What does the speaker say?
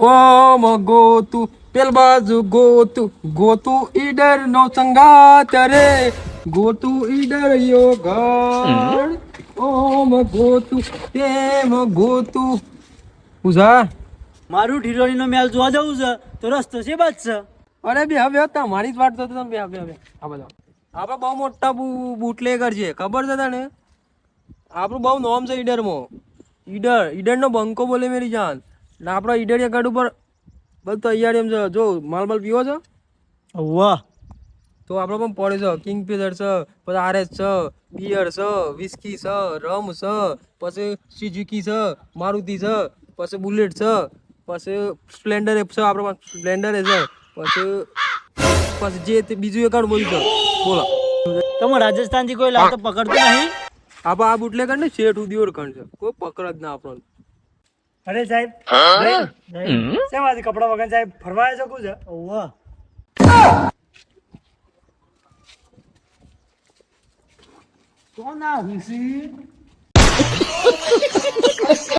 ઓમ ગોતું પેલ બાજુ ગોતું ઈડર નો સંગાત રે ગોતું ઈડર યો ઘર ઓમ ગોતું તેમ ગોતું પૂજા મારું ઢીરોની નો મેલ જોવા જવું છે તો રસ્તો છે બાદ છે. અરે બે હવે તમારી જ વાત તો તમે બે આ બધા આપણે બહુ મોટા બુટલેગર છે ખબર છે તને આપણું બહુ નોમ છે ઈડરમાં ઈડરનો બંકો બોલે મેરી જાન ને આપણો ઈડરિયા ગઢ ઉપર બધું તૈયારી એમ છે જો માલ પીવો છો વાહ તો આપણે પણ પડે છે કિંગફિશર છે પછી આરએસ છે બિયર છે વિસ્કી છે રમ છે પછી સુઝુકી છે મારુતિ છે પછી બુલેટ છે પછી સ્પ્લેન્ડર છે આપણે પાસે સ્પ્લેન્ડર છે પછી જે તે બીજું એકાડ બોલ્યું છે બોલો તમે રાજસ્થાનથી કોઈ લાવતો પકડતો નહીં. આપણે આ બુટલેગર ને શેઠ સુધી ઓળખાણ છે કોઈ પકડ જ ના આપણને. અરે સાહેબ શેમ આજે કપડા વગર સાહેબ ફરવા શકું છે. વાહ કોણ આ હુસી